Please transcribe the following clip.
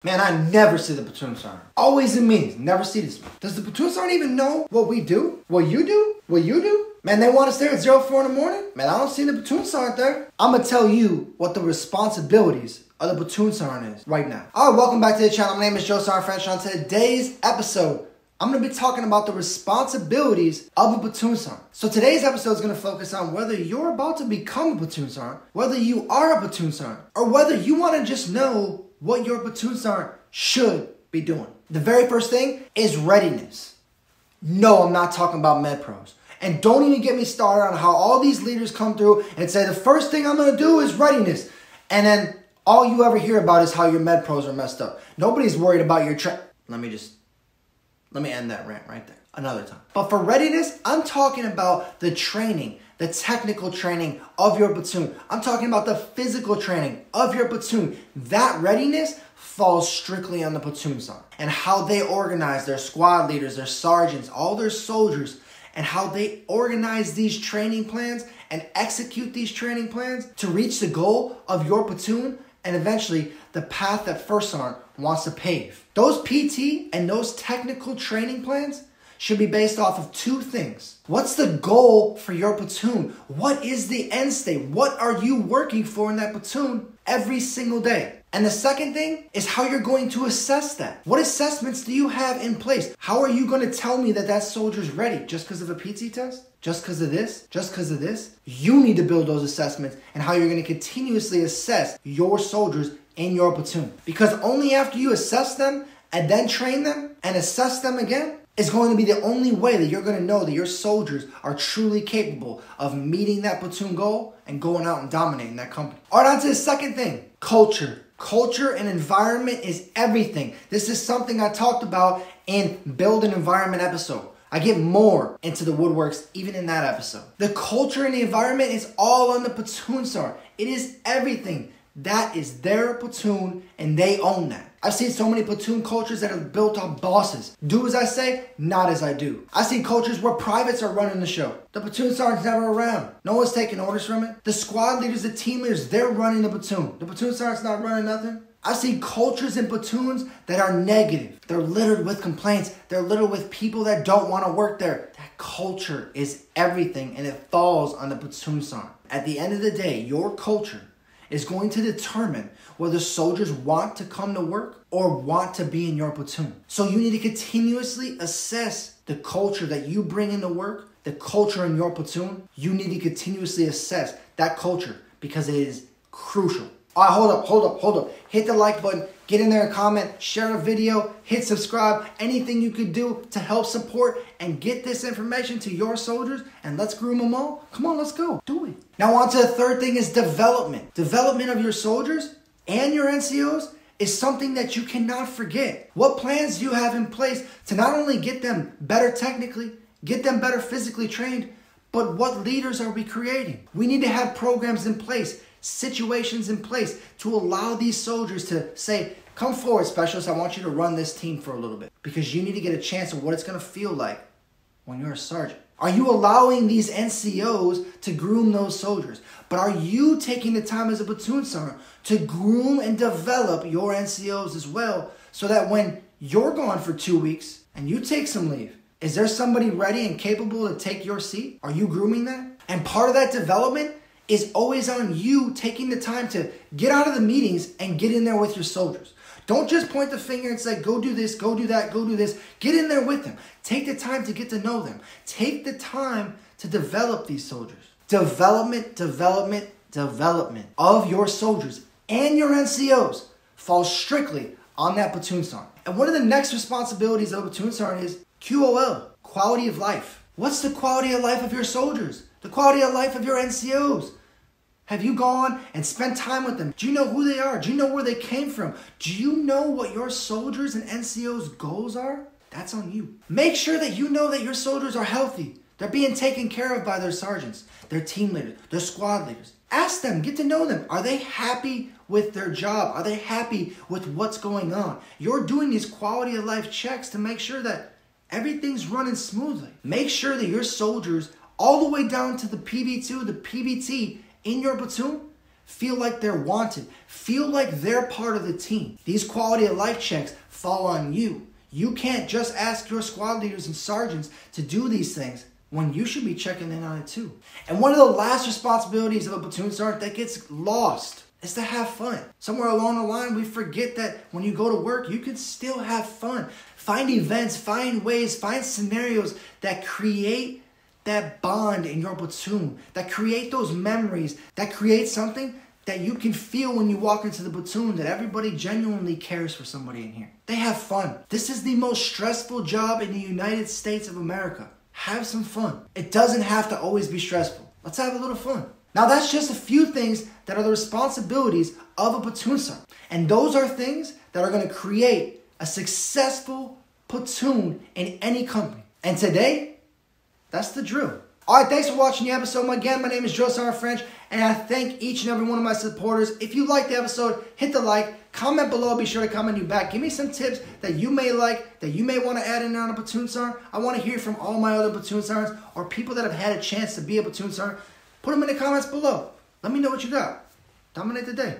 Man, I never see the Platoon Sergeant. Always in meetings, never see this man. Does the Platoon Sergeant even know what we do? What you do? What you do? Man, they want us there at 04 in the morning? Man, I don't see the Platoon Sergeant there. I'm gonna tell you what the responsibilities of the Platoon Sergeant is right now. Alright, welcome back to the channel. My name is Joe Sergeant French. On today's episode, I'm going to be talking about the responsibilities of a Platoon Sergeant. So today's episode is going to focus on whether you're about to become a Platoon Sergeant, whether you are a Platoon Sergeant, or whether you want to just know what your Platoon Sergeant should be doing. The very first thing is readiness. No, I'm not talking about med pros. And don't even get me started on how all these leaders come through and say the first thing I'm going to do is readiness. And then all you ever hear about is how your med pros are messed up. Nobody's worried about your Let me end that rant right there another time. But for readiness, I'm talking about the training, the technical training of your platoon. I'm talking about the physical training of your platoon. That readiness falls strictly on the platoon sergeant and how they organize their squad leaders, their sergeants, all their soldiers, and how they organize these training plans and execute these training plans to reach the goal of your platoon and eventually the path that First Sergeant wants to pave. Those PT and those technical training plans should be based off of two things. What's the goal for your platoon? What is the end state? What are you working for in that platoon every single day? And the second thing is how you're going to assess that. What assessments do you have in place? How are you going to tell me that that soldier's ready just because of a PT test? Just because of this? Just because of this? You need to build those assessments and how you're going to continuously assess your soldiers in your platoon. Because only after you assess them and then train them and assess them again is going to be the only way that you're going to know that your soldiers are truly capable of meeting that platoon goal and going out and dominating that company. All right, on to the second thing, culture. Culture and environment is everything. This is something I talked about in Build an Environment episode. I get more into the woodworks even in that episode. The culture and the environment is all on the platoon sergeant. It is everything. That is their platoon and they own that. I've seen so many platoon cultures that are built on bosses. Do as I say, not as I do. I see cultures where privates are running the show. The platoon sergeant's never around. No one's taking orders from it. The squad leaders, the team leaders, they're running the platoon. The platoon sergeant's not running nothing. I see cultures and platoons that are negative. They're littered with complaints. They're littered with people that don't want to work there. That culture is everything and it falls on the platoon sergeant. At the end of the day, your culture is going to determine whether soldiers want to come to work or want to be in your platoon. So you need to continuously assess the culture that you bring into work, the culture in your platoon. You need to continuously assess that culture because it is crucial. All right, hold up. Hit the like button, get in there and comment, share the video, hit subscribe, anything you could do to help support and get this information to your soldiers and let's groom them all. Come on, let's go, do it. Now on to the third thing is development. Development of your soldiers and your NCOs is something that you cannot forget. What plans do you have in place to not only get them better technically, get them better physically trained, but what leaders are we creating? We need to have programs in place, situations in place to allow these soldiers to say, come forward, specialist, I want you to run this team for a little bit because you need to get a chance of what it's going to feel like when you're a sergeant. Are you allowing these NCOs to groom those soldiers? But are you taking the time as a platoon sergeant to groom and develop your NCOs as well so that when you're gone for 2 weeks and you take some leave, is there somebody ready and capable to take your seat? Are you grooming that? And part of that development is always on you taking the time to get out of the meetings and get in there with your soldiers. Don't just point the finger and say, go do this, go do that, go do this. Get in there with them. Take the time to get to know them. Take the time to develop these soldiers. Development of your soldiers and your NCOs falls strictly on that platoon sergeant. And one of the next responsibilities of a platoon sergeant is QOL, quality of life. What's the quality of life of your soldiers? The quality of life of your NCOs? Have you gone and spent time with them? Do you know who they are? Do you know where they came from? Do you know what your soldiers and NCOs' goals are? That's on you. Make sure that you know that your soldiers are healthy. They're being taken care of by their sergeants, their team leaders, their squad leaders. Ask them, get to know them. Are they happy with their job? Are they happy with what's going on? You're doing these quality of life checks to make sure that everything's running smoothly. Make sure that your soldiers, all the way down to the PB2, the PBT in your platoon, feel like they're wanted, feel like they're part of the team. These quality of life checks fall on you. You can't just ask your squad leaders and sergeants to do these things when you should be checking in on it too. And one of the last responsibilities of a platoon sergeant that gets lost is to have fun. Somewhere along the line, we forget that when you go to work, you can still have fun. Find events, find ways, find scenarios that create that bond in your platoon, that create those memories, that create something that you can feel when you walk into the platoon, that everybody genuinely cares for somebody in here. They have fun. This is the most stressful job in the United States of America. Have some fun. It doesn't have to always be stressful. Let's have a little fun. Now that's just a few things that are the responsibilities of a platoon sergeant. And those are things that are going to create a successful platoon in any company. And today, that's the drill. All right, thanks for watching the episode. Again, my name is Drill Sergeant French, and I thank each and every one of my supporters. If you liked the episode, hit the like, comment below, be sure to comment you back. Give me some tips that you may like, that you may want to add in on a platoon sergeant. I want to hear from all my other platoon sergeants or people that have had a chance to be a platoon sergeant. Put them in the comments below. Let me know what you got. Dominate the day.